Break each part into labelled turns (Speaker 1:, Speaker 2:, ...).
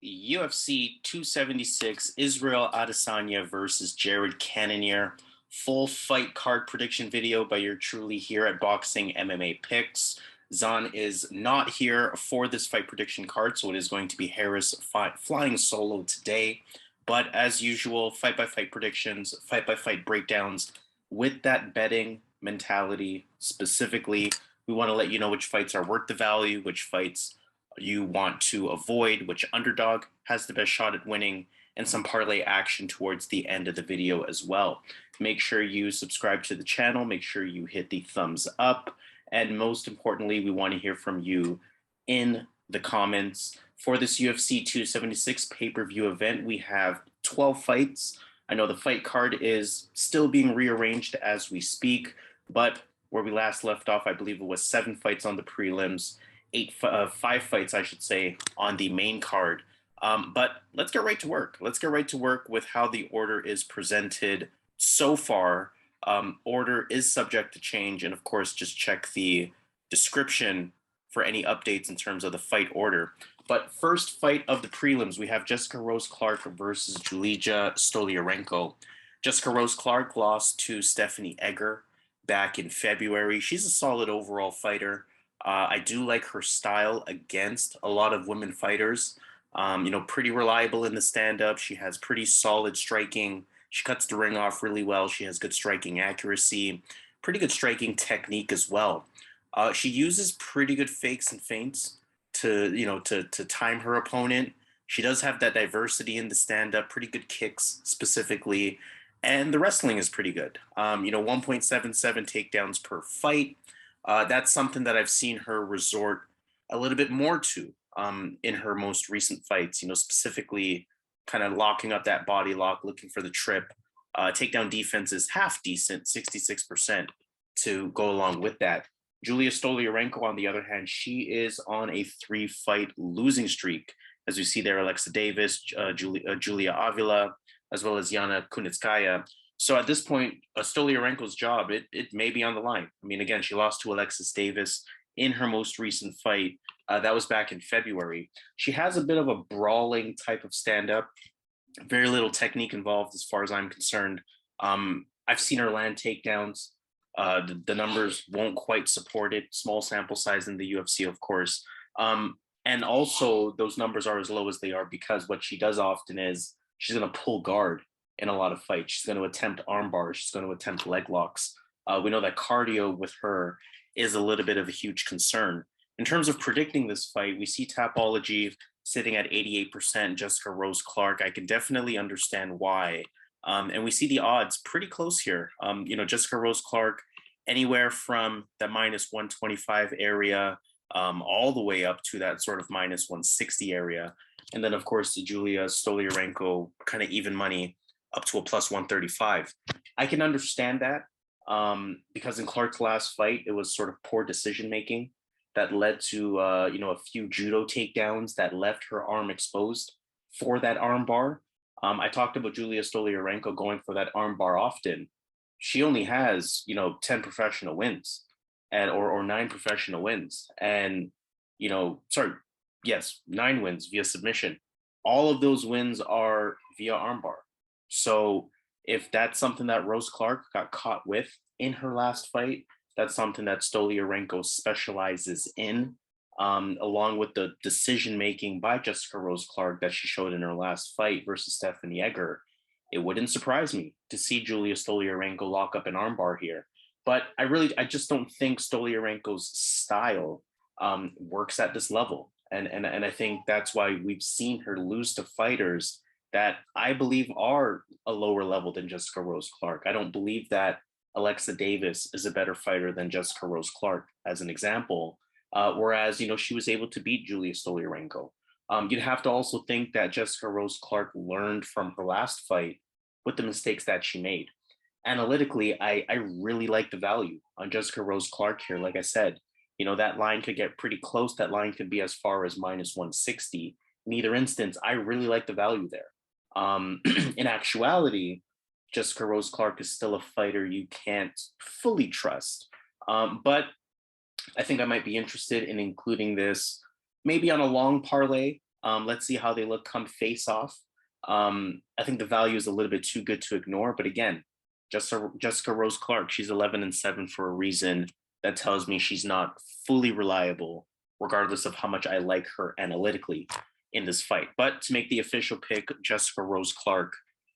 Speaker 1: UFC 276, Israel Adesanya versus Jared Cannonier. Full fight card prediction video by your truly here at Boxing MMA Picks. Zan is not here for this fight prediction card, so it is going to be Harris flying solo today. But as usual, fight by fight predictions, fight by fight breakdowns with that betting mentality specifically. We want to let you know which fights are worth the value, which fights you want to avoid, which underdog has the best shot at winning, and some parlay action towards the end of the video as well. Make sure you subscribe to the channel, make sure you hit the thumbs up, and most importantly, we want to hear from you in the comments. For this UFC 276 pay-per-view event, we have 12 fights. I know the fight card is still being rearranged as we speak, but where we last left off, I believe it was 7 fights on the prelims, 5 fights, I should say, on the main card. But let's get right to work. Let's get right to work with how the order is presented so far. Order is subject to change, and of course, just check the description for any updates in terms of the fight order. But first fight of the prelims, we have Jessica Rose Clark versus Julija Stoliarenko. Jessica Rose Clark lost to Stephanie Egger back in February. She's a solid overall fighter. I do like her style against a lot of women fighters. Pretty reliable in the stand-up. She has pretty solid striking. She cuts the ring off really well. She has good striking accuracy, pretty good striking technique as well. She uses pretty good fakes and feints to time her opponent. She does have that diversity in the stand-up, pretty good kicks specifically, and the wrestling is pretty good. 1.77 takedowns per fight. That's something that I've seen her resort a little bit more to in her most recent fights, specifically kind of locking up that body lock, looking for the trip. Takedown defense is half decent, 66% to go along with that. Julija Stoliarenko, on the other hand, she is on a 3-fight losing streak. As we see there, Alexa Davis, Julia Avila, as well as Yana Kunitskaya. So at this point, Stoliarenko's job, it may be on the line. I mean, again, she lost to Alexis Davis in her most recent fight. That was back in February. She has a bit of a brawling type of stand-up. Very little technique involved as far as I'm concerned. I've seen her land takedowns. The numbers won't quite support it. Small sample size in the UFC, of course. And also, those numbers are as low as they are because what she does often is she's going to pull guard in a lot of fights. She's going to attempt arm bars. She's going to attempt leg locks. We know that cardio with her is a little bit of a huge concern. In terms of predicting this fight, we see Tapology sitting at 88%, Jessica Rose Clark. I can definitely understand why. And we see the odds pretty close here. Jessica Rose Clark, anywhere from the minus 125 area all the way up to that sort of minus 160 area. And then, of course, Julija Stoliarenko, kind of even money, up to a plus 135. I can understand that because in Clark's last fight, it was sort of poor decision making that led to a few judo takedowns that left her arm exposed for that arm bar. I talked about Julija Stoliarenko going for that arm bar often. She only has 10 professional wins or 9 professional wins, and 9 wins via submission. All of those wins are via armbar. So if that's something that Rose Clark got caught with in her last fight, that's something that Stoliarenko specializes in, along with the decision-making by Jessica Rose Clark that she showed in her last fight versus Stephanie Egger. It wouldn't surprise me to see Julija Stoliarenko lock up an armbar here. But I just don't think Stoliarenko's style works at this level. And I think that's why we've seen her lose to fighters that I believe are a lower level than Jessica Rose Clark. I don't believe that Alexa Davis is a better fighter than Jessica Rose Clark, as an example. Whereas, she was able to beat Julija Stoliarenko. You'd have to also think that Jessica Rose Clark learned from her last fight with the mistakes that she made. Analytically, I really like the value on Jessica Rose Clark here. Like I said, that line could get pretty close. That line could be as far as minus 160. In either instance, I really like the value there. In actuality, Jessica Rose Clark is still a fighter you can't fully trust. But I think I might be interested in including this maybe on a long parlay Let's see how they look come face off. I think the value is a little bit too good to ignore, but again, Jessica Rose Clark, she's 11-7 for a reason. That tells me she's not fully reliable, regardless of how much I like her analytically in this fight. But to make the official pick, Jessica Rose Clark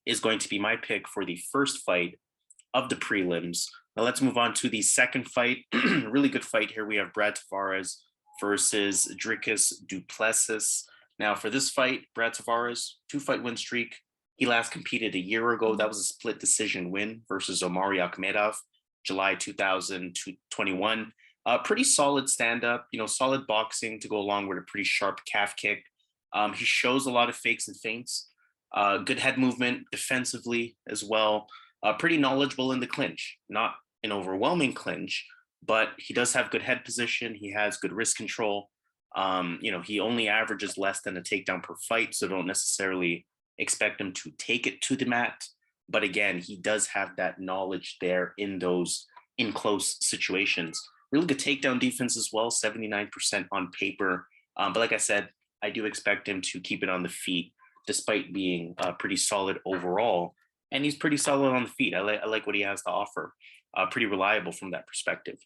Speaker 1: is going to be my pick for the first fight of the prelims. Now let's move on to the second fight. Really good fight here. We have Brad Tavares versus Dricus du Plessis. Now for this fight, Brad Tavares, 2-fight win streak. He last competed a year ago. That was a split decision win versus Omari Akhmedov, July 2021. Pretty solid stand-up, solid boxing to go along with a pretty sharp calf kick. He shows a lot of fakes and feints. Good head movement defensively as well. Pretty knowledgeable in the clinch, not an overwhelming clinch, but he does have good head position. He has good wrist control. He only averages less than a takedown per fight, so don't necessarily expect him to take it to the mat. But again, he does have that knowledge there in those in close situations. Really good takedown defense as well, 79% on paper. But like I said, I do expect him to keep it on the feet, despite being pretty solid overall. And he's pretty solid on the feet. I like what he has to offer. Pretty reliable from that perspective.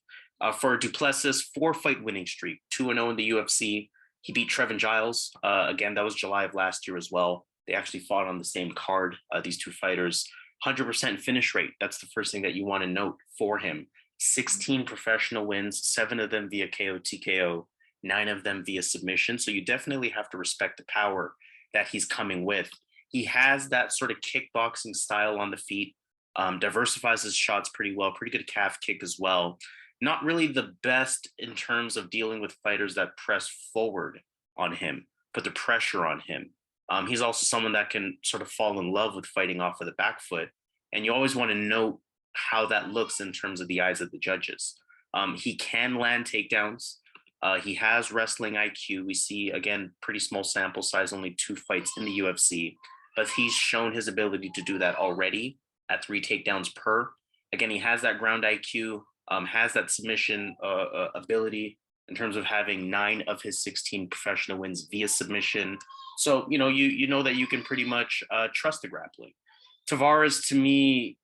Speaker 1: For du Plessis, 4-fight winning streak, 2-0 in the UFC. He beat Trevin Giles. Again, that was July of last year as well. They actually fought on the same card, these two fighters. 100% finish rate. That's the first thing that you want to note for him. 16 professional wins, 7 of them via KO, TKO, 9 of them via submission. So you definitely have to respect the power that he's coming with. He has that sort of kickboxing style on the feet, diversifies his shots pretty well, pretty good calf kick as well. Not really the best in terms of dealing with fighters that press forward on him, put the pressure on him. He's also someone that can sort of fall in love with fighting off of the back foot. And you always want to note how that looks in terms of the eyes of the judges. He can land takedowns. He has wrestling IQ. We see, again, pretty small sample size, only 2 fights in the UFC, but he's shown his ability to do that already at 3 takedowns per. Again, he has that ground IQ, has that submission ability in terms of having 9 of his 16 professional wins via submission. So, you know that you can pretty much trust the grappling. Tavares, to me,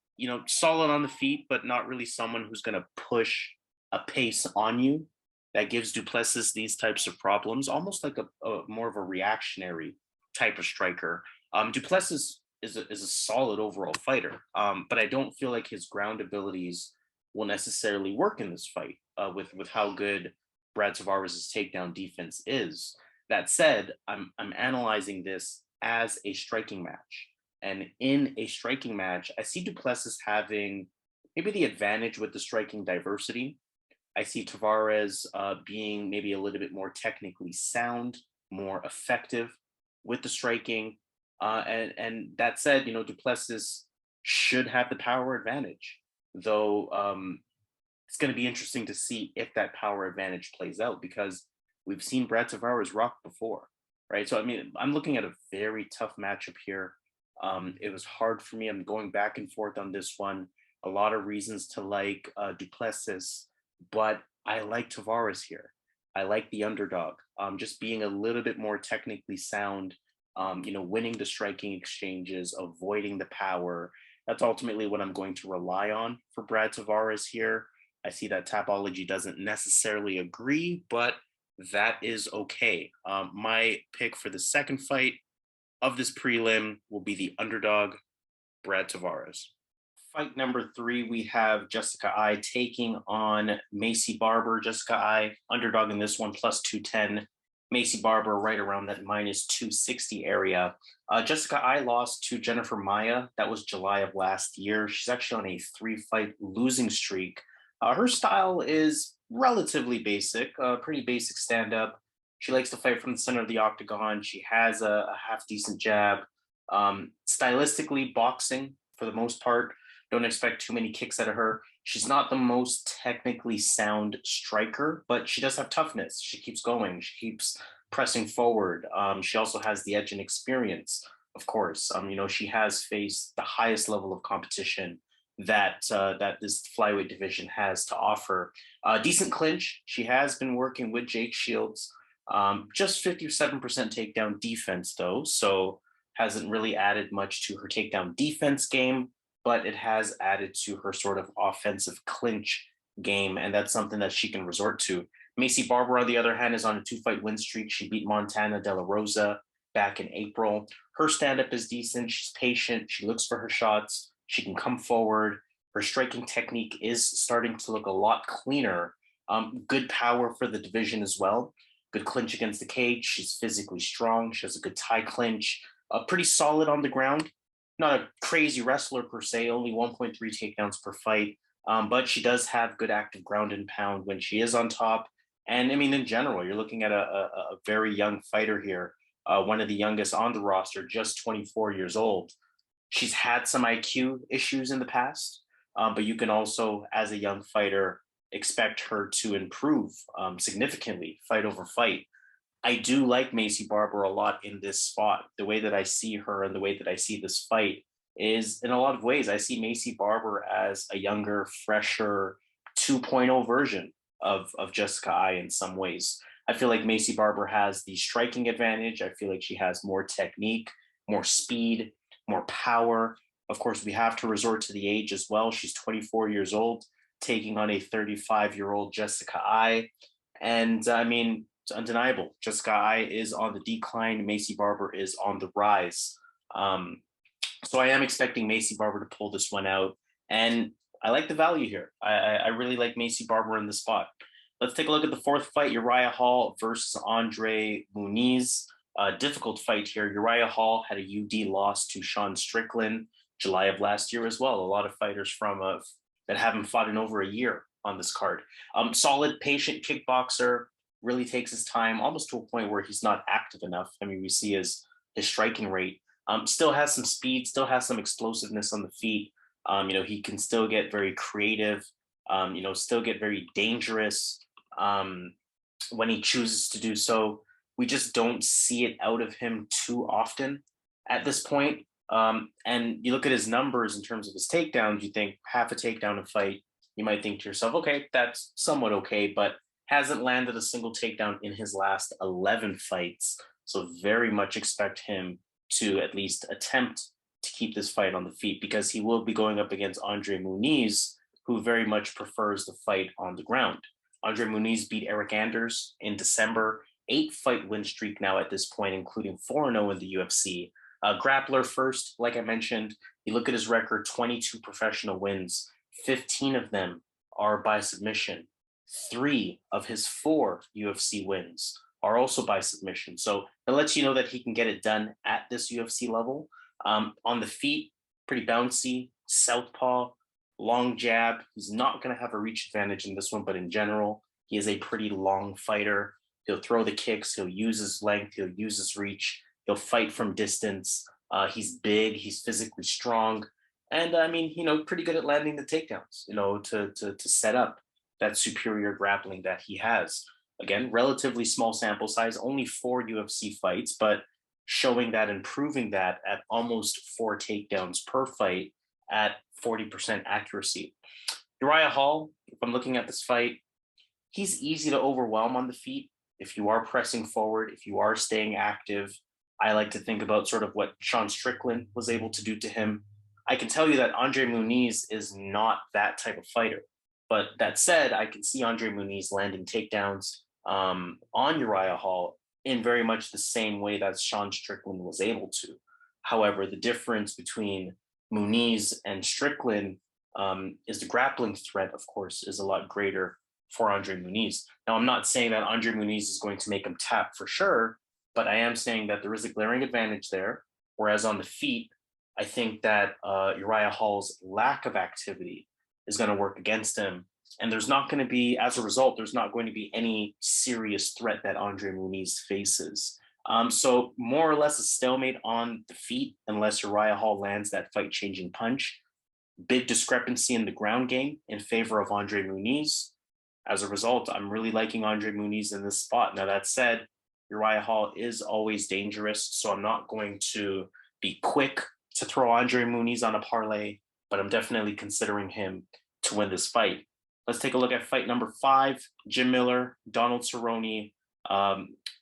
Speaker 1: solid on the feet, but not really someone who's going to push a pace on you that gives du Plessis these types of problems, almost like a more of a reactionary type of striker. Du Plessis is a solid overall fighter, but I don't feel like his ground abilities will necessarily work in this fight with how good Brad Tavares' takedown defense is. That said, I'm analyzing this as a striking match. And in a striking match, I see du Plessis having maybe the advantage with the striking diversity. I see Tavares being maybe a little bit more technically sound, more effective with the striking. And that said, du Plessis should have the power advantage, though it's going to be interesting to see if that power advantage plays out, because we've seen Brad Tavares rock before, right? So, I'm looking at a very tough matchup here. It was hard for me. I'm going back and forth on this one. A lot of reasons to like du Plessis, but I like Tavares here. I like the underdog. Just being a little bit more technically sound, winning the striking exchanges, avoiding the power. That's ultimately what I'm going to rely on for Brad Tavares here. I see that Tapology doesn't necessarily agree, but that is okay. My pick for the second fight of this prelim will be the underdog, Brad Tavares. Fight number 3, we have Jessica I taking on Maycee Barber. Jessica I, underdog in this one, plus 210. Maycee Barber right around that minus 260 area. Jessica I lost to Jennifer Maia. That was July of last year. She's actually on a 3-fight losing streak. Her style is relatively basic, pretty basic stand-up. She likes to fight from the center of the octagon. She has a half-decent jab. Stylistically, boxing for the most part. Don't expect too many kicks out of her. She's not the most technically sound striker, but she does have toughness. She keeps going. She keeps pressing forward. She also has the edge and experience, of course. She has faced the highest level of competition that this flyweight division has to offer. Decent clinch. She has been working with Jake Shields. Just 57% takedown defense, though, so hasn't really added much to her takedown defense game, but it has added to her sort of offensive clinch game, and that's something that she can resort to. Maycee Barber, on the other hand, is on a 2-fight win streak. She beat Montana De La Rosa back in April. Her stand-up is decent. She's patient. She looks for her shots. She can come forward. Her striking technique is starting to look a lot cleaner. Good power for the division as well. Good clinch against the cage. She's physically strong. She has a good tie clinch. Pretty solid on the ground. Not a crazy wrestler per se, only 1.3 takedowns per fight. But she does have good active ground and pound when she is on top. And I mean, in general, you're looking at a very young fighter here, one of the youngest on the roster, just 24 years old. She's had some IQ issues in the past, but you can also, as a young fighter, expect her to improve significantly, fight over fight. I do like Maycee Barber a lot in this spot. The way that I see her and the way that I see this fight is, in a lot of ways, I see Maycee Barber as a younger, fresher 2.0 version of Jessica Eye in some ways. I feel like Maycee Barber has the striking advantage. I feel like she has more technique, more speed, more power. Of course, we have to resort to the age as well. She's 24 years old, taking on a 35-year-old Jessica Eye. And I mean, it's undeniable. Jessica Eye is on the decline. Maycee Barber is on the rise. So I am expecting Maycee Barber to pull this one out. And I like the value here. I really like Maycee Barber in the spot. Let's take a look at the fourth fight, Uriah Hall versus André Muniz. Difficult fight here. Uriah Hall had a UD loss to Sean Strickland July of last year as well. A lot of fighters from that haven't fought in over a year on this card. Solid, patient kickboxer, really takes his time, almost to a point where he's not active enough. I mean, we see his striking rate. Still has some speed, still has some explosiveness on the feet. He can still get very creative, still get very dangerous when he chooses to do so. We just don't see it out of him too often at this point. And you look at his numbers in terms of his takedowns, you think half a takedown a fight, you might think to yourself, okay, that's somewhat okay, but hasn't landed a single takedown in his last 11 fights. So very much expect him to at least attempt to keep this fight on the feet, because he will be going up against André Muniz, who very much prefers the fight on the ground. André Muniz beat Eric Anders in December, 8-fight win streak now at this point, including 4-0 in the UFC. Grappler first, like I mentioned, you look at his record, 22 professional wins, 15 of them are by submission. 3 of his 4 UFC wins are also by submission. So it lets you know that he can get it done at this UFC level. On the feet, pretty bouncy, southpaw, long jab. He's not going to have a reach advantage in this one, but in general, he is a pretty long fighter. He'll throw the kicks. He'll use his length. He'll use his reach. He'll fight from distance. He's big. He's physically strong. And I mean, pretty good at landing the takedowns, to set up that superior grappling that he has. Again, relatively small sample size, only 4 UFC fights, but showing that and proving that at almost 4 takedowns per fight at 40% accuracy. Uriah Hall, if I'm looking at this fight, he's easy to overwhelm on the feet. If you are pressing forward, if you are staying active, I like to think about sort of what Sean Strickland was able to do to him. I can tell you that André Muniz is not that type of fighter. But that said, I can see André Muniz landing takedowns on Uriah Hall in very much the same way that Sean Strickland was able to. However, the difference between Muniz and Strickland is the grappling threat, of course, is a lot greater for André Muniz. Now, I'm not saying that André Muniz is going to make him tap for sure, but I am saying that there is a glaring advantage there. Whereas on the feet, I think that Uriah Hall's lack of activity is going to work against him. And there's not going to be, as a result, there's not going to be any serious threat that André Muniz faces. So more or less a stalemate on the feet, unless Uriah Hall lands that fight-changing punch. Big discrepancy in the ground game in favor of André Muniz. As a result, I'm really liking André Muniz in this spot. Now, that said, Uriah Hall is always dangerous, so I'm not going to be quick to throw André Muniz on a parlay, but I'm definitely considering him to win this fight. Let's take a look at fight number 5, Jim Miller, Donald Cerrone.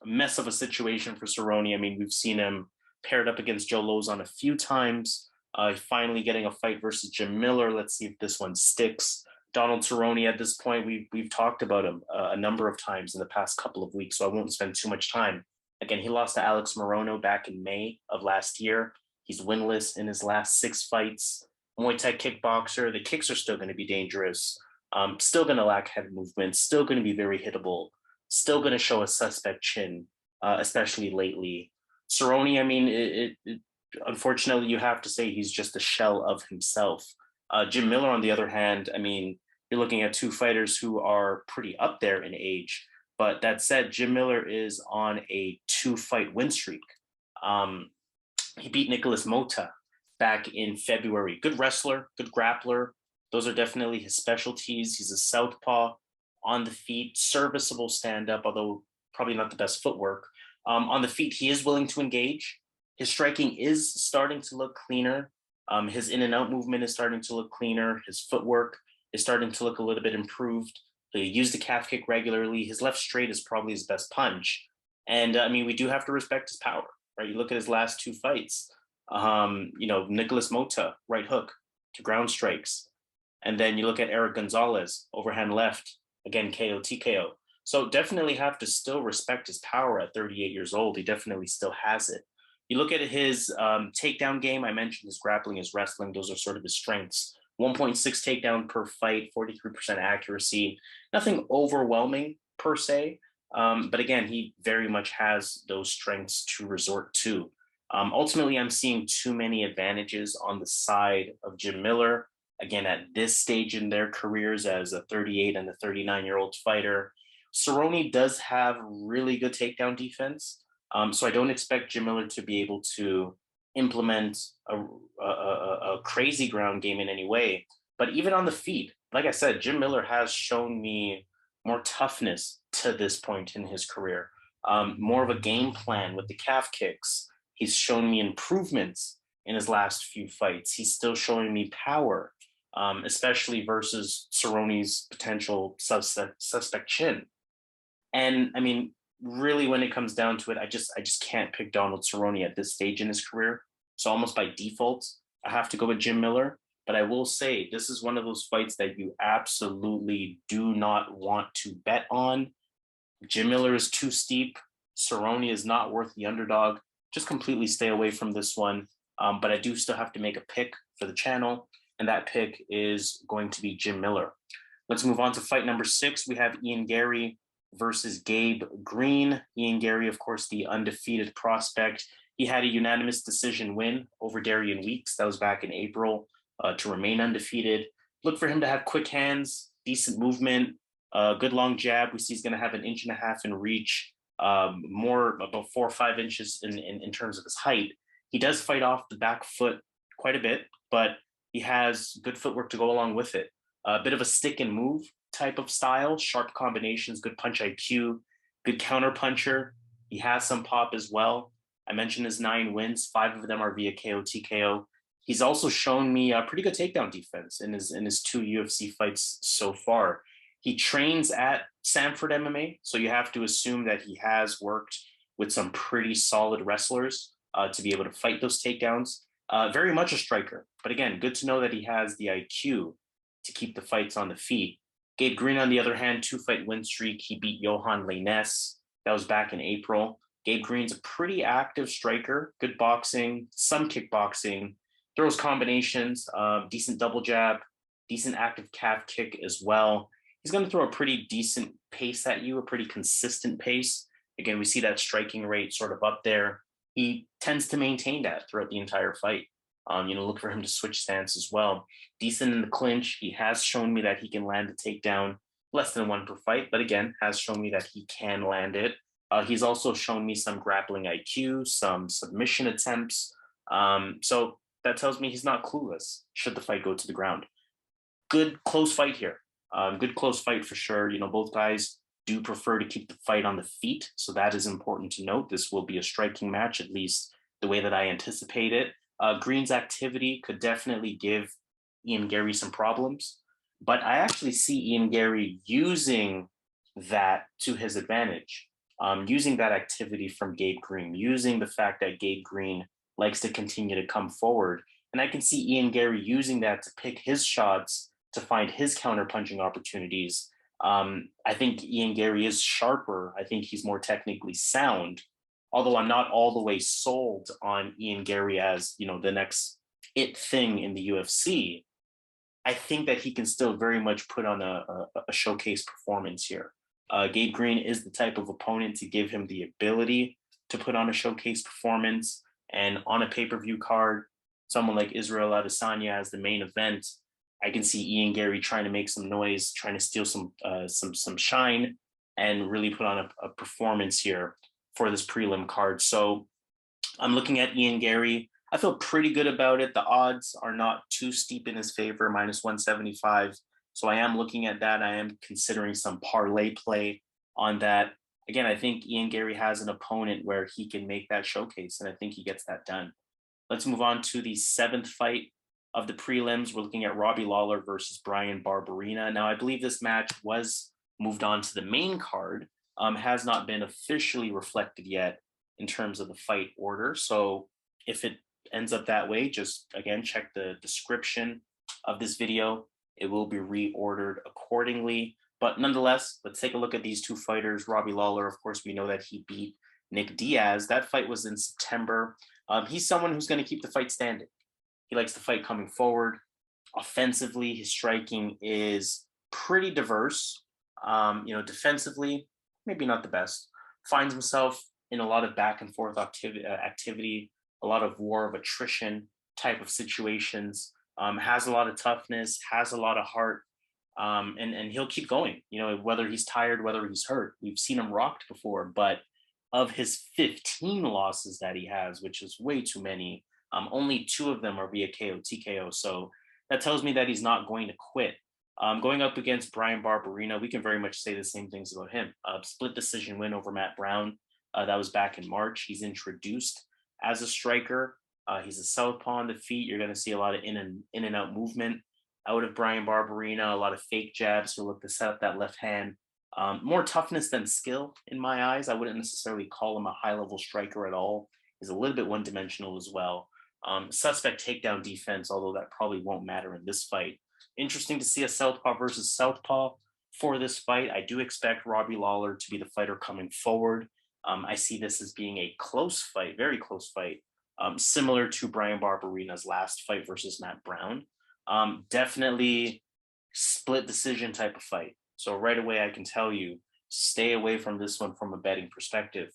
Speaker 1: a mess of a situation for Cerrone. I mean, we've seen him paired up against Joe Lozon a few times. Finally getting a fight versus Jim Miller. Let's see if this one sticks. Donald Cerrone, at this point, we've talked about him a number of times in the past couple of weeks, so I won't spend too much time. Again, he lost to Alex Morono back in May of last year. He's winless in his last 6 fights. Muay Thai kickboxer. The kicks are still going to be dangerous. Still going to lack head movement. Still going to be very hittable. Still going to show a suspect chin, especially lately. Cerrone, I mean, unfortunately, you have to say he's just a shell of himself. Jim Miller, on the other hand, I mean, you're looking at 2 fighters who are pretty up there in age. But that said, Jim Miller is on a 2-fight win streak. He beat Nicholas Mota back in February. Good wrestler, good grappler. Those are definitely his specialties. He's a southpaw on the feet, serviceable stand-up, although probably not the best footwork. On the feet, he is willing to engage. His striking is starting to look cleaner. His in and out movement is starting to look cleaner. His footwork is starting to look a little bit improved. He used the calf kick regularly. His left straight is probably his best punch. And I mean, we do have to respect his power, right? You look at his last 2 fights. Nicholas Mota, right hook to ground strikes. And then you look at Eric Gonzalez, overhand left, again, KO, TKO. So definitely have to still respect his power at 38 years old. He definitely still has it. You look at his takedown game. I mentioned his grappling, his wrestling. Those are sort of his strengths. 1.6 takedown per fight, 43% accuracy. Nothing overwhelming per se. But again, he very much has those strengths to resort to. Ultimately, I'm seeing too many advantages on the side of Jim Miller. Again, at this stage in their careers as a 38 and a 39-year-old fighter, Cerrone does have really good takedown defense. So I don't expect Jim Miller to be able to implement a crazy ground game in any way. But even on the feet, like I said, Jim Miller has shown me more toughness to this point in his career, more of a game plan with the calf kicks. He's shown me improvements in his last few fights. He's still showing me power, especially versus Cerrone's potential suspect chin. And I mean, really, when it comes down to it, I just can't pick Donald Cerrone at this stage in his career. So almost by default, I have to go with Jim Miller. But I will say this is one of those fights that you absolutely do not want to bet on. Jim Miller is too steep. Cerrone is not worth the underdog. Just completely stay away from this one. But I do still have to make a pick for the channel, and that pick is going to be Jim Miller. Let's move on to fight number 6. We have Ian Garry versus Gabe Green. Ian Garry, of course, the undefeated prospect. He had a unanimous decision win over Darian Weeks. That was back in April to remain undefeated. Look for him to have quick hands, decent movement, good long jab. We see he's going to have 1.5 inches in reach, more about 4 or 5 inches in terms of his height. He does fight off the back foot quite a bit, but he has good footwork to go along with it. A bit of a stick and move type of style, sharp combinations, good punch IQ, good counter puncher. He has some pop as well. I mentioned his 9 wins, 5 of them are via KO, TKO. He's also shown me a pretty good takedown defense in his 2 UFC fights so far. He trains at Sanford MMA, so you have to assume that he has worked with some pretty solid wrestlers to be able to fight those takedowns. Very much a striker, but again, good to know that he has the IQ to keep the fights on the feet. Gabe Green, on the other hand, 2-fight win streak. He beat Johan Lainez. That was back in April. Gabe Green's a pretty active striker, good boxing, some kickboxing, throws combinations, decent double jab, decent active calf kick as well. He's going to throw a pretty decent pace at you, a pretty consistent pace. Again, we see that striking rate sort of up there. He tends to maintain that throughout the entire fight. Look for him to switch stance as well. Decent in the clinch. He has shown me that he can land a takedown less than 1 per fight, but again, has shown me that he can land it. He's also shown me some grappling IQ, some submission attempts. So that tells me he's not clueless should the fight go to the ground. Good close fight here. Good close fight for sure. Both guys do prefer to keep the fight on the feet, so that is important to note. This will be a striking match, at least the way that I anticipate it. Green's activity could definitely give Ian Garry some problems, but I actually see Ian Garry using that to his advantage. using that activity from Gabe Green, using the fact that Gabe Green likes to continue to come forward. And I can see Ian Garry using that to pick his shots, to find his counterpunching opportunities. I think Ian Garry is sharper. I think he's more technically sound, although I'm not all the way sold on Ian Garry as, the next it thing in the UFC. I think that he can still very much put on a showcase performance here. Gabe Green is the type of opponent to give him the ability to put on a showcase performance. And on a pay-per-view card, someone like Israel Adesanya as the main event, I can see Ian Garry trying to make some noise, trying to steal some shine, and really put on a performance here for this prelim card. So I'm looking at Ian Garry. I feel pretty good about it. The odds are not too steep in his favor, -175. So I am looking at that. I am considering some parlay play on that. Again, I think Ian Garry has an opponent where he can make that showcase, and I think he gets that done. Let's move on to the 7th fight of the prelims. We're looking at Robbie Lawler versus Bryan Barberena. Now, I believe this match was moved on to the main card, has not been officially reflected yet in terms of the fight order. So if it ends up that way, just again, check the description of this video. It will be reordered accordingly. But nonetheless, let's take a look at these two fighters. Robbie Lawler, of course, we know that he beat Nick Diaz. That fight was in September. He's someone who's going to keep the fight standing. He likes the fight coming forward. Offensively, his striking is pretty diverse. Defensively, maybe not the best. Finds himself in a lot of back and forth activity, a lot of war of attrition type of situations. Has a lot of toughness, has a lot of heart, and he'll keep going. Whether he's tired, whether he's hurt. We've seen him rocked before, but of his 15 losses that he has, which is way too many, only 2 of them are via KO, TKO. So that tells me that he's not going to quit. Going up against Bryan Barberena, we can very much say the same things about him. Split decision win over Matt Brown. That was back in March. He's introduced as a striker. He's a southpaw on the feet. You're going to see a lot of in and out movement out of Bryan Barberena, a lot of fake jabs to look to set up that left hand. More toughness than skill in my eyes. I wouldn't necessarily call him a high-level striker at all. He's a little bit one-dimensional as well. Suspect takedown defense, although that probably won't matter in this fight. Interesting to see a southpaw versus southpaw for this fight. I do expect Robbie Lawler to be the fighter coming forward. I see this as being a close fight, very close fight, similar to Bryan Barberena's last fight versus Matt Brown. Definitely split decision type of fight. So right away, I can tell you, stay away from this one from a betting perspective.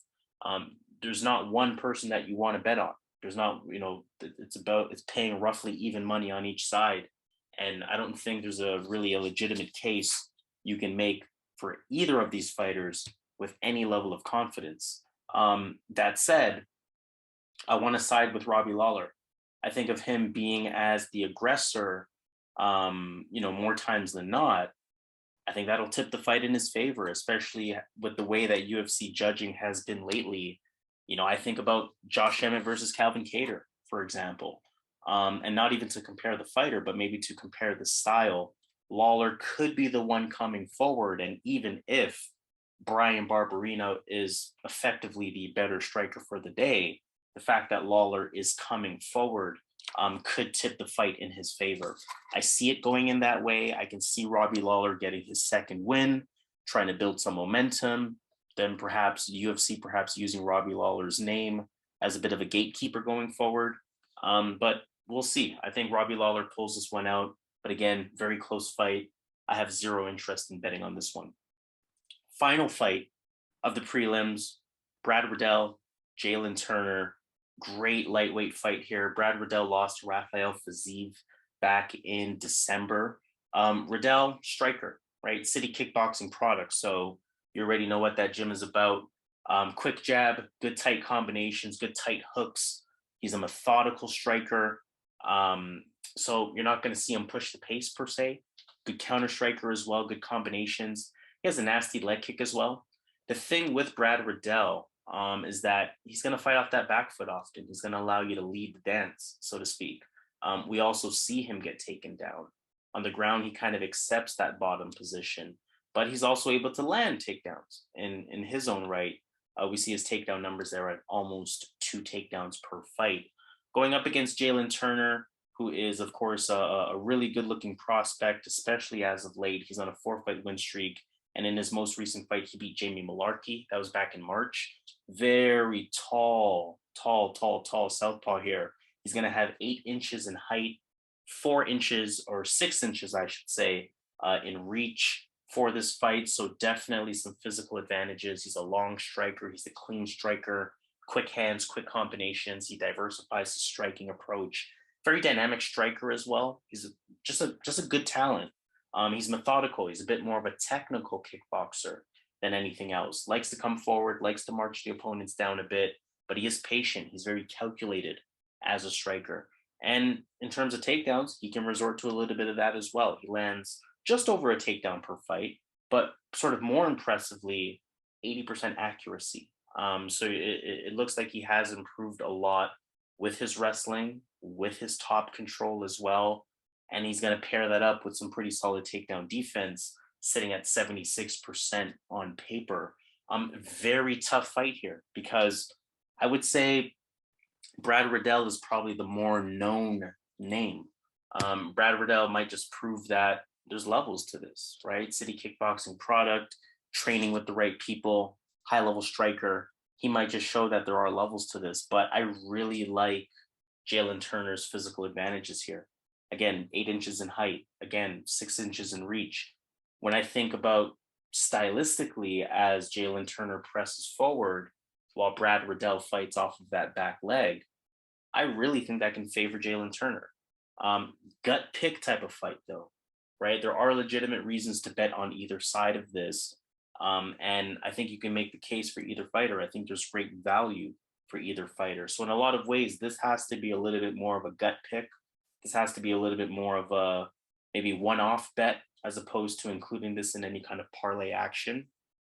Speaker 1: There's not one person that you want to bet on. There's not, it's paying roughly even money on each side. And I don't think there's a legitimate case you can make for either of these fighters with any level of confidence. That said, I want to side with Robbie Lawler. I think of him being as the aggressor, more times than not. I think that'll tip the fight in his favor, especially with the way that UFC judging has been lately. I think about Josh Emmett versus Calvin Kattar, for example, and not even to compare the fighter, but maybe to compare the style. Lawler could be the one coming forward, and even if Bryan Barberena is effectively the better striker for the day, the fact that Lawler is coming forward could tip the fight in his favor. I see it going in that way. I can see Robbie Lawler getting his second win, trying to build some momentum. Then perhaps UFC using Robbie Lawler's name as a bit of a gatekeeper going forward. But we'll see. I think Robbie Lawler pulls this one out. But again, very close fight. I have zero interest in betting on this one. Final fight of the prelims, Brad Riddell, Jalin Turner. Great lightweight fight here. Brad Riddell lost to Rafael Fiziev back in December. Riddell, striker, right? City Kickboxing product. So you already know what that gym is about. Quick jab, good tight combinations, good tight hooks. He's a methodical striker. So you're not going to see him push the pace per se. Good counter striker as well, good combinations. He has a nasty leg kick as well. The thing with Brad Riddell is that he's going to fight off that back foot often. He's going to allow you to lead the dance, so to speak. We also see him get taken down. On the ground, he kind of accepts that bottom position, but he's also able to land takedowns in his own right. We see his takedown numbers there at almost 2 takedowns per fight. Going up against Jalin Turner, who is, of course, a really good-looking prospect, especially as of late. He's on a 4-fight win streak, and in his most recent fight, he beat Jamie Mullarkey. That was back in March. Very tall southpaw here. He's going to have 8 inches in height, 4 inches or 6 inches, I should say, in reach for this fight. So definitely some physical advantages. He's a long striker. He's a clean striker, quick hands, quick combinations. He diversifies his striking approach. Very dynamic striker as well. He's just a good talent. He's methodical. He's a bit more of a technical kickboxer than anything else. Likes to come forward, likes to march the opponents down a bit, but he is patient. He's very calculated as a striker. And in terms of takedowns, he can resort to a little bit of that as well. He lands just over a takedown per fight, but sort of more impressively, 80% accuracy. So it looks like he has improved a lot with his wrestling, with his top control as well. And he's going to pair that up with some pretty solid takedown defense, sitting at 76% on paper. Very tough fight here because I would say Brad Riddell is probably the more known name. Brad Riddell might just prove that there's levels to this, right? City kickboxing product, training with the right people, high-level striker. He might just show that there are levels to this, but I really like Jalin Turner's physical advantages here. Again, 8 inches in height, again, 6 inches in reach. When I think about stylistically as Jalin Turner presses forward while Brad Riddell fights off of that back leg, I really think that can favor Jalin Turner. Gut pick type of fight though, right? There are legitimate reasons to bet on either side of this. And I think you can make the case for either fighter. I think there's great value for either fighter. So in a lot of ways, this has to be a little bit more of a gut pick. This has to be a little bit more of a maybe one-off bet as opposed to including this in any kind of parlay action.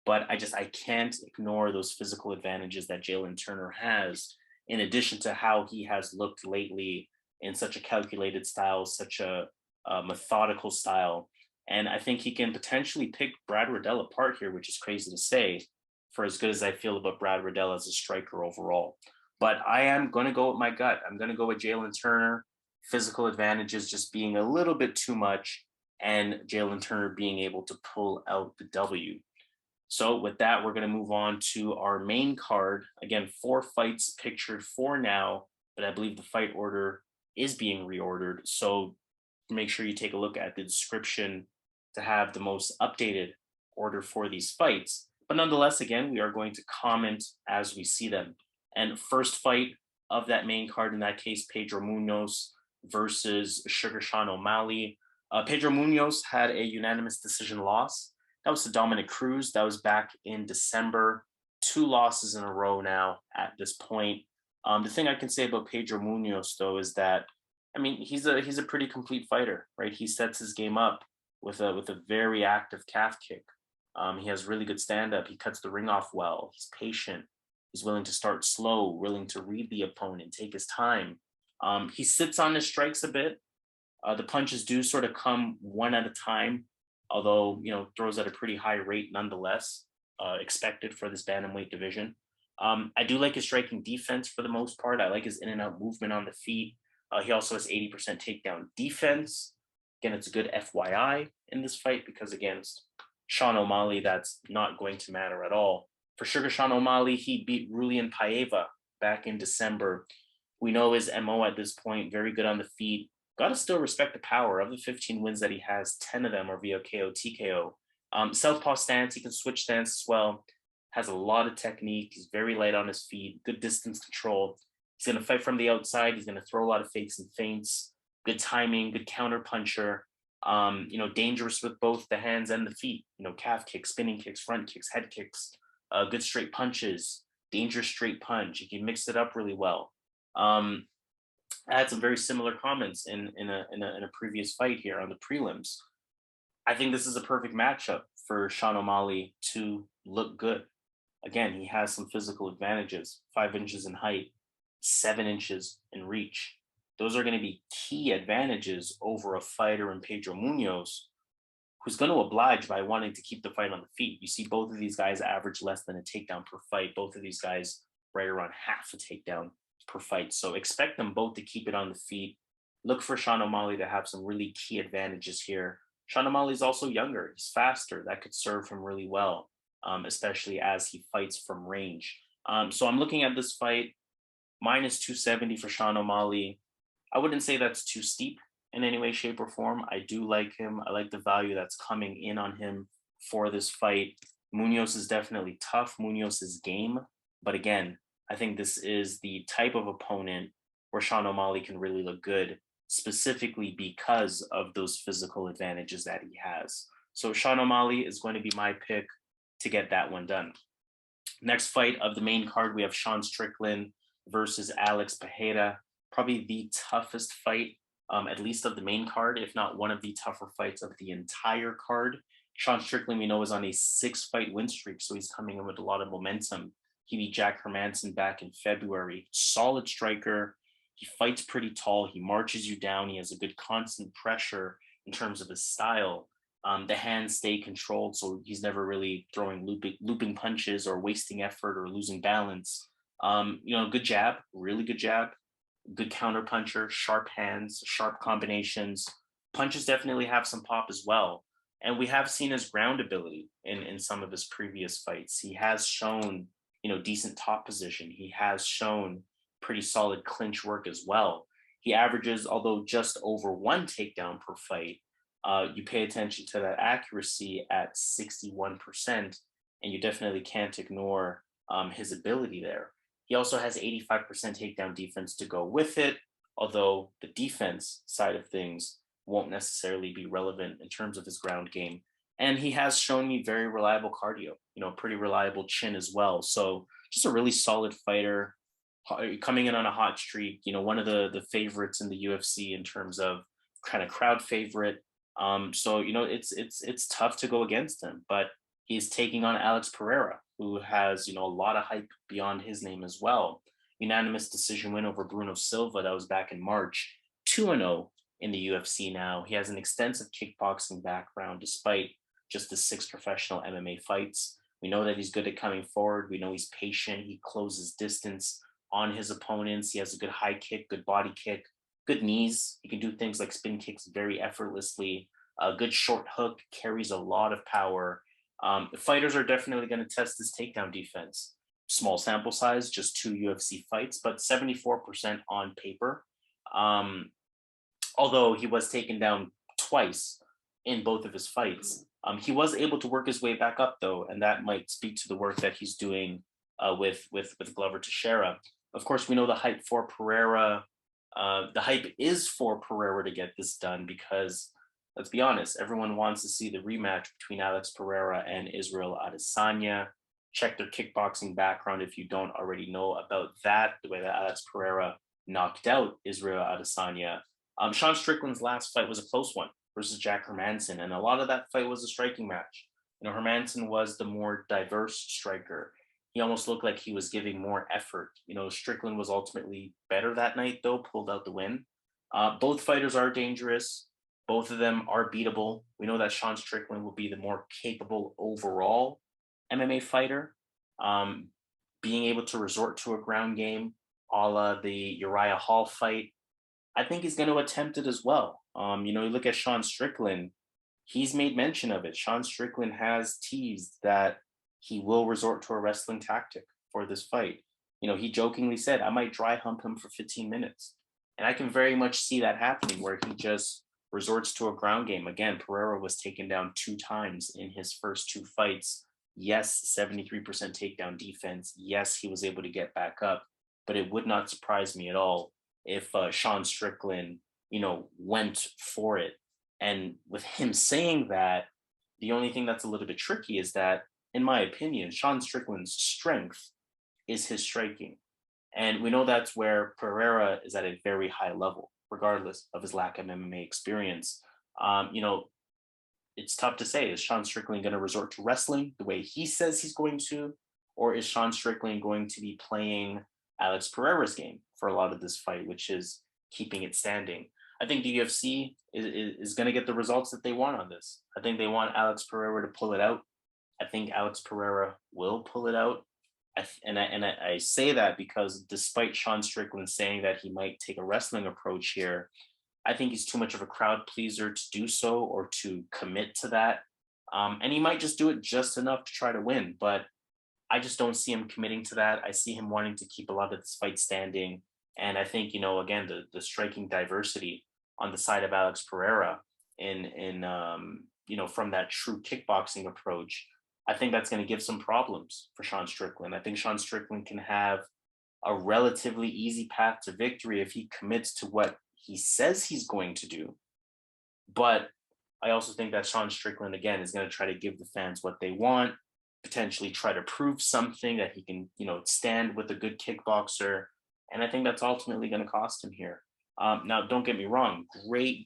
Speaker 1: But I can't ignore those physical advantages that Jalin Turner has, in addition to how he has looked lately in such a calculated style, such a methodical style. And I think he can potentially pick Brad Riddell apart here, which is crazy to say for as good as I feel about Brad Riddell as a striker overall. But I am going to go with my gut. I'm going to go with Jalin Turner. Physical advantages just being a little bit too much, and Jalin Turner being able to pull out the W. So with that, we're going to move on to our main card. Again, 4 fights pictured for now, but I believe the fight order is being reordered. So make sure you take a look at the description to have the most updated order for these fights. But nonetheless, again, we are going to comment as we see them. And first fight of that main card, in that case, Pedro Munhoz versus Sugar Sean O'Malley. Pedro Munhoz had a unanimous decision loss. That was to Dominic Cruz. That was back in December. 2 losses in a row now at this point. The thing I can say about Pedro Munhoz, though, is that, I mean, he's a pretty complete fighter, right? He sets his game up with a very active calf kick. He has really good stand-up. He cuts the ring off well. He's patient. He's willing to start slow, willing to read the opponent, take his time. He sits on his strikes a bit. The punches do sort of come one at a time, although, throws at a pretty high rate nonetheless, expected for this bantamweight division. I do like his striking defense for the most part. I like his in and out movement on the feet. He also has 80% takedown defense. Again, it's a good FYI in this fight because against Sean O'Malley, that's not going to matter at all. For Sugar Sean O'Malley, he beat Rulian Paiva back in December. We know his MO at this point, very good on the feet. Got to still respect the power. Of the 15 wins that he has, 10 of them are via KO, TKO. Southpaw stance, he can switch stance as well. Has a lot of technique. He's very light on his feet, good distance control. He's going to fight from the outside. He's going to throw a lot of fakes and feints. Good timing, good counter puncher. Dangerous with both the hands and the feet. Calf kicks, spinning kicks, front kicks, head kicks. Good straight punches. Dangerous straight punch. He can mix it up really well. I had some very similar comments in a previous fight here on the prelims. I think this is a perfect matchup for Sean O'Malley to look good. Again, he has some physical advantages: 5 inches in height, 7 inches in reach. Those are going to be key advantages over a fighter in Pedro Munhoz, who's going to oblige by wanting to keep the fight on the feet. You see both of these guys average less than a takedown per fight. Both of these guys right around half a takedown per fight. So expect them both to keep it on the feet. Look for Sean O'Malley to have some really key advantages here. Sean O'Malley is also younger. He's faster. That could serve him really well, especially as he fights from range. So I'm looking at this fight, minus 270 for Sean O'Malley. I wouldn't say that's too steep in any way, shape, or form. I do like him. I like the value that's coming in on him for this fight. Munhoz is definitely tough. Munhoz is game. But again, I think this is the type of opponent where Sean O'Malley can really look good, specifically because of those physical advantages that he has. So Sean O'Malley is going to be my pick to get that one done. Next fight of the main card, we have Sean Strickland versus Alex Pereira. Probably the toughest fight, at least of the main card, if not one of the tougher fights of the entire card. Sean Strickland, we know, is on a 6-fight win streak, so he's coming in with a lot of momentum. He beat Jack Hermansson back in February. Solid striker. He fights pretty tall. He marches you down. He has a good constant pressure in terms of his style. The hands stay controlled, so he's never really throwing looping punches or wasting effort or losing balance. Good jab, really good jab, good counter puncher, sharp hands, sharp combinations. Punches definitely have some pop as well. And we have seen his ground ability in some of his previous fights. He has shown, decent top position. He has shown pretty solid clinch work as well. He averages, although just over 1 takedown per fight. You pay attention to that accuracy at 61%, and you definitely can't ignore his ability there. He also has 85% takedown defense to go with it, although the defense side of things won't necessarily be relevant in terms of his ground game. And he has shown me very reliable cardio, pretty reliable chin as well. So just a really solid fighter, coming in on a hot streak, one of the favorites in the UFC in terms of kind of crowd favorite. So it's tough to go against him, but he's taking on Alex Pereira, who has a lot of hype beyond his name as well. Unanimous decision win over Bruno Silva. That was back in March. 2-0 in the UFC now. He has an extensive kickboxing background, despite just the 6 professional MMA fights. We know that he's good at coming forward. We know he's patient. He closes distance on his opponents. He has a good high kick, good body kick, good knees. He can do things like spin kicks very effortlessly. A good short hook, carries a lot of power. The fighters are definitely going to test his takedown defense. Small sample size, just 2 UFC fights, but 74% on paper. Although he was taken down twice in both of his fights. He was able to work his way back up, though, and that might speak to the work that he's doing with Glover Teixeira. Of course, we know the hype for Pereira. The hype is for Pereira to get this done because, let's be honest, everyone wants to see the rematch between Alex Pereira and Israel Adesanya. Check their kickboxing background if you don't already know about that, the way that Alex Pereira knocked out Israel Adesanya. Sean Strickland's last fight was a close one versus Jack Hermansson, and a lot of that fight was a striking match. Hermansson was the more diverse striker. He almost looked like he was giving more effort. Strickland was ultimately better that night, though, pulled out the win. Both fighters are dangerous. Both of them are beatable. We know that Sean Strickland will be the more capable overall MMA fighter, being able to resort to a ground game, a la the Uriah Hall fight. I think he's going to attempt it as well. You look at Sean Strickland, he's made mention of it. Sean Strickland has teased that he will resort to a wrestling tactic for this fight. He jokingly said, I might dry hump him for 15 minutes. And I can very much see that happening, where he just resorts to a ground game. Again, Pereira was taken down 2 times in his first 2 fights. Yes, 73% takedown defense. Yes, he was able to get back up, but it would not surprise me at all if Sean Strickland, went for it. And with him saying that, the only thing that's a little bit tricky is that, in my opinion, Sean Strickland's strength is his striking. And we know that's where Pereira is at a very high level, regardless of his lack of MMA experience. It's tough to say. Is Sean Strickland going to resort to wrestling the way he says he's going to? Or is Sean Strickland going to be playing Alex Pereira's game for a lot of this fight, which is keeping it standing? I think the UFC is going to get the results that they want on this. I think they want Alex Pereira to pull it out. I think Alex Pereira will pull it out. I say that because despite Sean Strickland saying that he might take a wrestling approach here, I think he's too much of a crowd pleaser to do so or to commit to that. And he might just do it just enough to try to win. But I just don't see him committing to that. I see him wanting to keep a lot of this fight standing. And I think, again, the striking diversity on the side of Alex Pereira from that true kickboxing approach, I think that's going to give some problems for Sean Strickland. I think Sean Strickland can have a relatively easy path to victory if he commits to what he says he's going to do. But I also think that Sean Strickland, again, is going to try to give the fans what they want, potentially try to prove something that he can, stand with a good kickboxer. And I think that's ultimately going to cost him here. Now, don't get me wrong. Great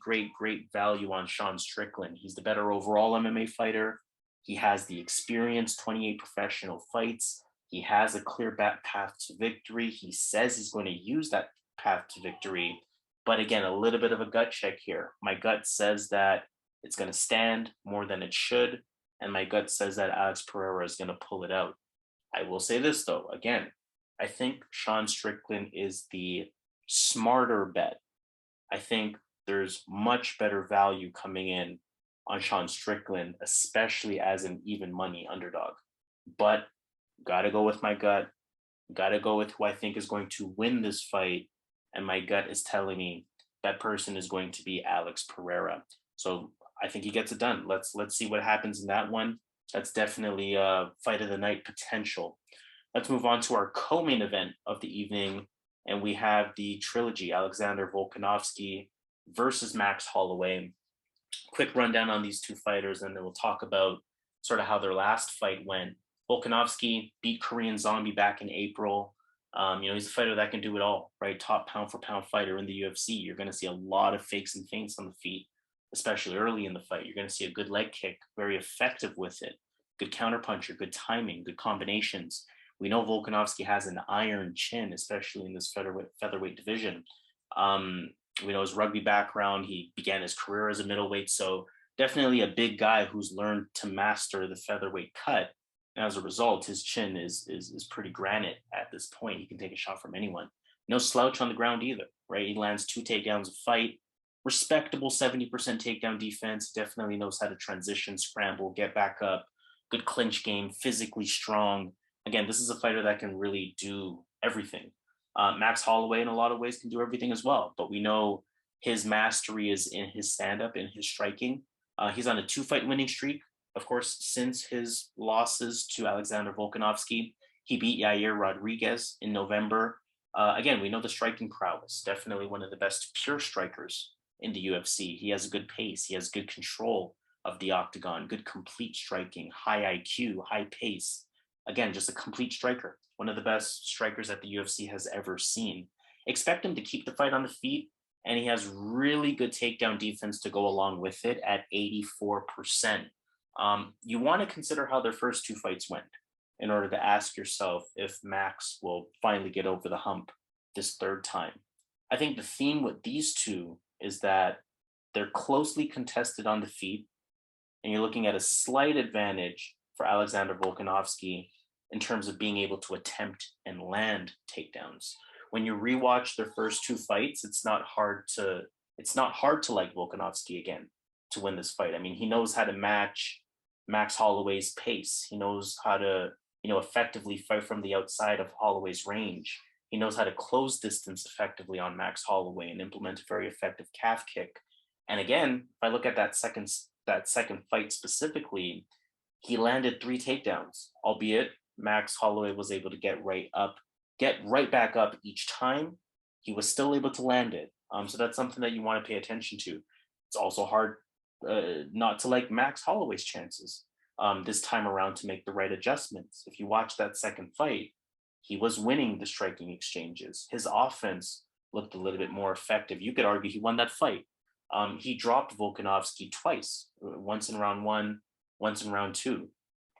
Speaker 1: value on Sean Strickland. He's the better overall MMA fighter. He has the experience, 28 professional fights. He has a clear path to victory. He says he's going to use that path to victory. But again, a little bit of a gut check here. My gut says that it's going to stand more than it should. And my gut says that Alex Pereira is going to pull it out. I will say this, though. Again, I think Sean Strickland is the smarter bet. I think there's much better value coming in on Sean Strickland, especially as an even money underdog. But got to go with my gut. Got to go with who I think is going to win this fight. And my gut is telling me that person is going to be Alex Pereira. So I think he gets it done. Let's see what happens in that one. That's definitely a fight of the night potential. Let's move on to our co-main event of the evening. And we have the trilogy, Alexander Volkanovski versus Max Holloway. Quick rundown on these two fighters, and then we'll talk about sort of how their last fight went. Volkanovski beat Korean Zombie back in April. He's a fighter that can do it all, right? Top pound for pound fighter in the UFC. You're going to see a lot of fakes and feints on the feet, especially early in the fight. You're going to see a good leg kick, very effective with it. Good counterpuncher, good timing, good combinations. We know Volkanovski has an iron chin, especially in this featherweight division. We know his rugby background. He began his career as a middleweight, so definitely a big guy who's learned to master the featherweight cut. And as a result, his chin is pretty granite at this point. He can take a shot from anyone. No slouch on the ground either, right? He lands 2 takedowns a fight. Respectable 70% takedown defense. Definitely knows how to transition, scramble, get back up. Good clinch game, physically strong. Again, this is a fighter that can really do everything. Max Holloway, in a lot of ways, can do everything as well. But we know his mastery is in his stand-up, in his striking. He's on a 2-fight winning streak. Of course, since his losses to Alexander Volkanovski, he beat Yair Rodriguez in November. Again, we know the striking prowess. Definitely one of the best pure strikers in the UFC. He has a good pace. He has good control of the octagon, good complete striking, high IQ, high pace. Again, just a complete striker. One of the best strikers that the UFC has ever seen. Expect him to keep the fight on the feet, and he has really good takedown defense to go along with it at 84%. You want to consider how their first 2 fights went in order to ask yourself if Max will finally get over the hump this 3rd time. I think the theme with these two is that they're closely contested on the feet, and you're looking at a slight advantage for Alexander Volkanovski in terms of being able to attempt and land takedowns. When you rewatch their first 2 fights, it's not hard to like Volkanovski again to win this fight. I mean, he knows how to match Max Holloway's pace. He knows how to, effectively fight from the outside of Holloway's range. He knows how to close distance effectively on Max Holloway and implement a very effective calf kick. And again, if I look at that second fight specifically, he landed 3 takedowns, albeit Max Holloway was able to get right back up each time. He was still able to land it. So that's something that you want to pay attention to. It's also hard not to like Max Holloway's chances this time around to make the right adjustments. If you watch that second fight, he was winning the striking exchanges. His offense looked a little bit more effective. You could argue he won that fight. He dropped Volkanovski twice, once in round 1, once in round 2.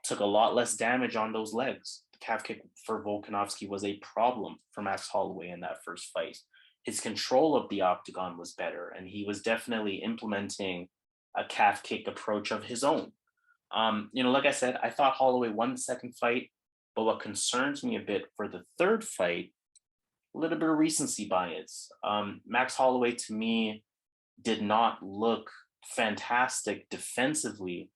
Speaker 1: Took a lot less damage on those legs. The calf kick for Volkanovski was a problem for Max Holloway in that first fight. his control of the octagon was better, and he was definitely implementing a calf kick approach of his own. Like I said, I thought Holloway won the second fight, but what concerns me a bit for the third fight, a little bit of recency bias. Max Holloway, to me, did not look fantastic defensively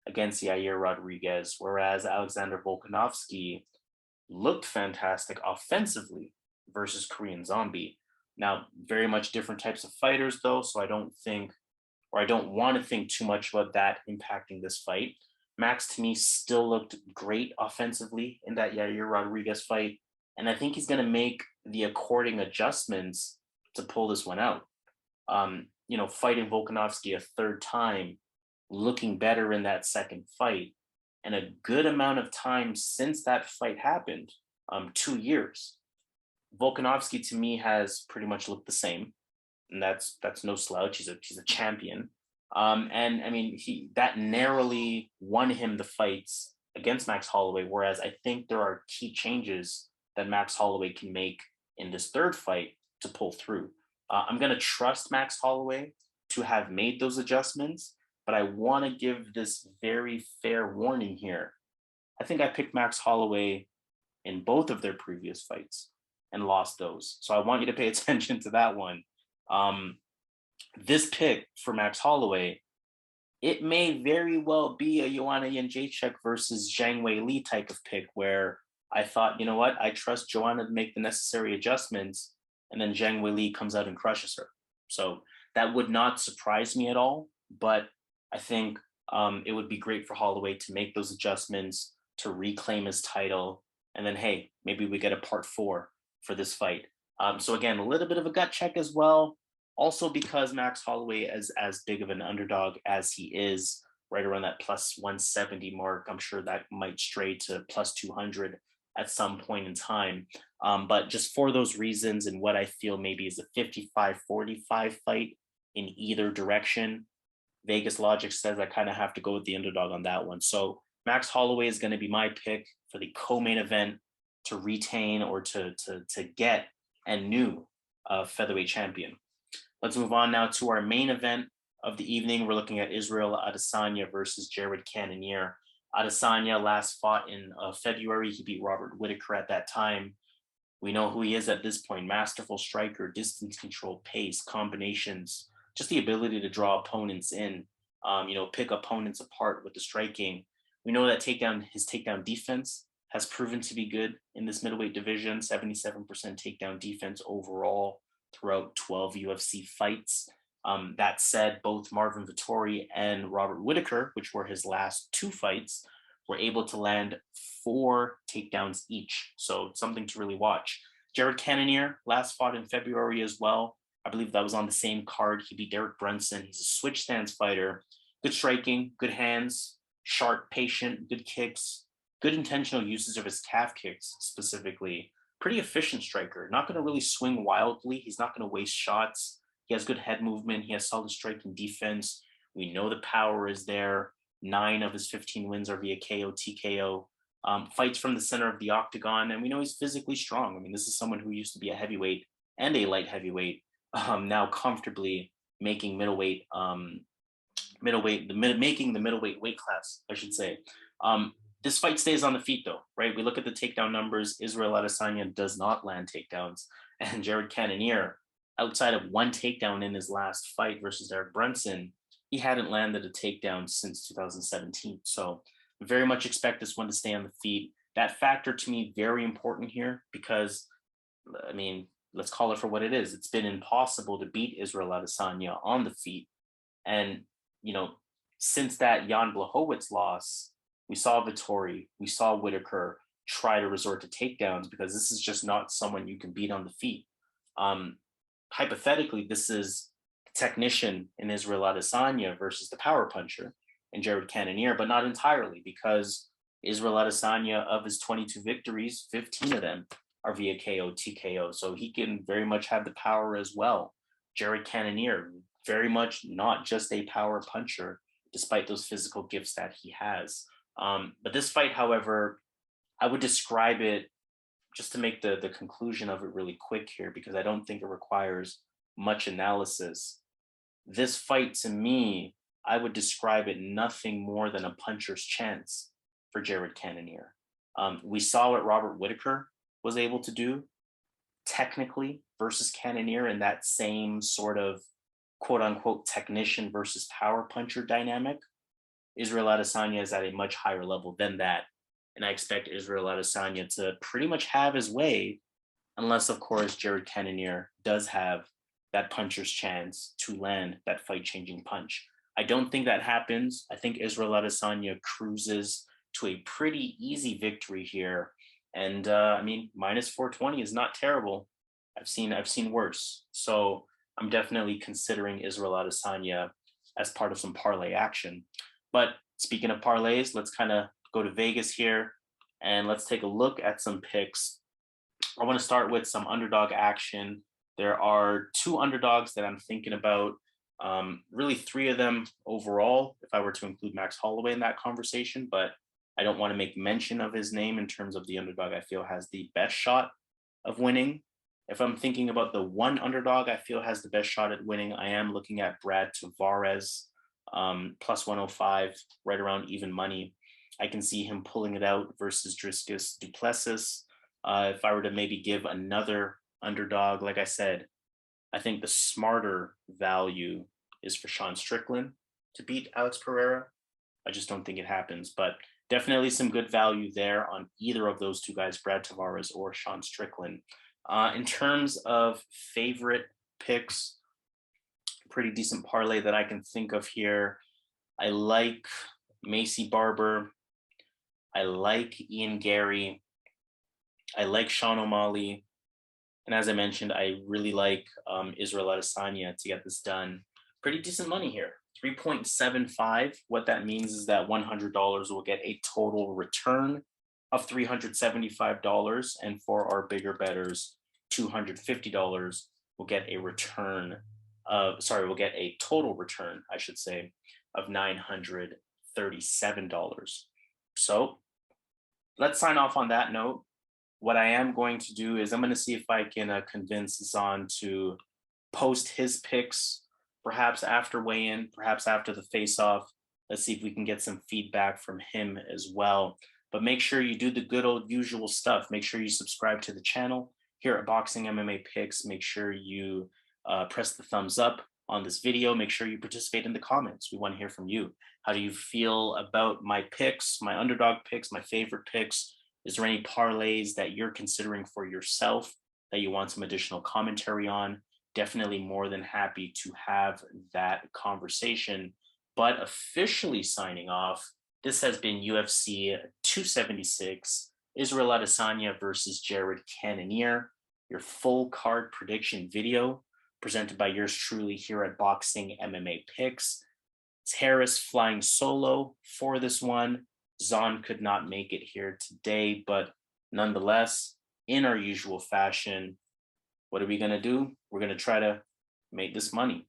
Speaker 1: against Yair Rodriguez, whereas Alexander Volkanovski looked fantastic offensively versus Korean Zombie. Now, very much different types of fighters, though, so I don't want to think too much about that impacting this fight. Max, to me, still looked great offensively in that Yair Rodriguez fight, and I think he's going to make the according adjustments to pull this one out. Fighting Volkanovski a third time, looking better in that second fight, and a good amount of time since that fight happened, 2 years. Volkanovski, to me, has pretty much looked the same, and that's no slouch. He's a champion. And I mean, that narrowly won him the fights against Max Holloway, whereas I think there are key changes that Max Holloway can make in this third fight to pull through. I'm going to trust Max Holloway to have made those adjustments, but I want to give this very fair warning here. I think I picked Max Holloway in both of their previous fights and lost those. So I want you to pay attention to that one. This pick for Max Holloway, it may very well be a Joanna Jędrzejczyk versus Zhang Weili type of pick where I thought, you know what, I trust Joanna to make the necessary adjustments, and then Zhang Weili comes out and crushes her. So that would not surprise me at all, but I think it would be great for Holloway to make those adjustments to reclaim his title, and then, hey, maybe we get a part 4 for this fight. So again, a little bit of a gut check as well. Also because Max Holloway is as big of an underdog as he is, right around that plus 170 mark, I'm sure that might stray to plus 200 at some point in time. But just for those reasons and what I feel maybe is a 55-45 fight in either direction, Vegas logic says I kind of have to go with the underdog on that one. So Max Holloway is going to be my pick for the co-main event to retain or to get a new featherweight champion. Let's move on now to our main event of the evening. We're looking at Israel Adesanya versus Jared Cannonier. Adesanya last fought in February. He beat Robert Whittaker at that time. We know who he is at this point. Masterful striker, distance control, pace, combinations, just the ability to draw opponents in, pick opponents apart with the striking. We know that his takedown defense has proven to be good in this middleweight division, 77% takedown defense overall throughout 12 UFC fights. That said, both Marvin Vettori and Robert Whittaker, which were his last 2 fights, were able to land 4 takedowns each. So something to really watch. Jared Cannonier last fought in February as well. I believe that was on the same card. He beat Derek Brunson. He's a switch stance fighter. Good striking, good hands, sharp, patient, good kicks, good intentional uses of his calf kicks specifically. Pretty efficient striker, not going to really swing wildly. He's not going to waste shots. He has good head movement. He has solid striking defense. We know the power is there. 9 of his 15 wins are via KO, TKO. Fights from the center of the octagon, and we know he's physically strong. I mean, this is someone who used to be a heavyweight and a light heavyweight, now comfortably making middleweight, making the middleweight weight class, I should say. This fight stays on the feet, though, right? We look at the takedown numbers. Israel Adesanya does not land takedowns. And Jared Cannonier, outside of 1 takedown in his last fight versus Derek Brunson, he hadn't landed a takedown since 2017. So very much expect this one to stay on the feet. That factor, to me, very important here because, I mean, let's call it for what it is. It's been impossible to beat Israel Adesanya on the feet. And, since that Jan Blachowicz loss, we saw Vettori, we saw Whittaker try to resort to takedowns because this is just not someone you can beat on the feet. Hypothetically, this is the technician in Israel Adesanya versus the power puncher in Jared Cannonier, but not entirely because Israel Adesanya, of his 22 victories, 15 of them are via KO, TKO. So he can very much have the power as well. Jared Cannonier, very much not just a power puncher, despite those physical gifts that he has. But this fight, however, I would describe it just to make the conclusion of it really quick here, because I don't think it requires much analysis. This fight, to me, I would describe it nothing more than a puncher's chance for Jared Cannonier. We saw what Robert Whitaker was able to do technically versus Cannonier in that same sort of quote unquote technician versus power puncher dynamic. Israel Adesanya is at a much higher level than that. And I expect Israel Adesanya to pretty much have his way, unless, of course, Jared Cannonier does have that puncher's chance to land that fight-changing punch. I don't think that happens. I think Israel Adesanya cruises to a pretty easy victory here. And I mean, minus 420 is not terrible. I've seen worse. So I'm definitely considering Israel Adesanya as part of some parlay action. But speaking of parlays, let's kind of go to Vegas here and let's take a look at some picks. I want to start with some underdog action. There are two underdogs that I'm thinking about. Really three of them overall, if I were to include Max Holloway in that conversation, but I don't want to make mention of his name in terms of the underdog I feel has the best shot of winning. If I'm thinking about the one underdog I feel has the best shot at winning, I am looking at Brad Tavares, plus 105, right around even money. I can see him pulling it out versus Dricus du Plessis. If I were to maybe give another underdog, like I said, I think the smarter value is for Sean Strickland to beat Alex Pereira. I just don't think it happens, but definitely some good value there on either of those two guys, Brad Tavares or Sean Strickland. In terms of favorite picks, pretty decent parlay that I can think of here. I like Maycee Barber. I like Ian Garry. I like Sean O'Malley. And as I mentioned, I really like Israel Adesanya to get this done. Pretty decent money here, 3.75. What that means is that $100 will get a total return of $375. And for our bigger bettors, $250 will get a return of, we'll get a total return, I should say, of $937. So let's sign off on that note. What I am going to do is I'm going to see if I can convince Zan to post his picks, perhaps after weigh-in, perhaps after the face-off. Let's see if we can get some feedback from him as well. But make sure you do the good old usual stuff. Make sure you subscribe to the channel here at Boxing MMA Picks. Make sure you press the thumbs up on this video. Make sure you participate in the comments. We want to hear from you. How do you feel about my picks, my underdog picks, my favorite picks? Is there any parlays that you're considering for yourself that you want some additional commentary on? Definitely more than happy to have that conversation. But officially signing off, this has been UFC 276, Israel Adesanya versus Jared Cannonier, your full card prediction video presented by yours truly here at Boxing MMA Picks. It's Harris flying solo for this one. Zan could not make it here today, but nonetheless, in our usual fashion, what are we going to do? We're going to try to make this money.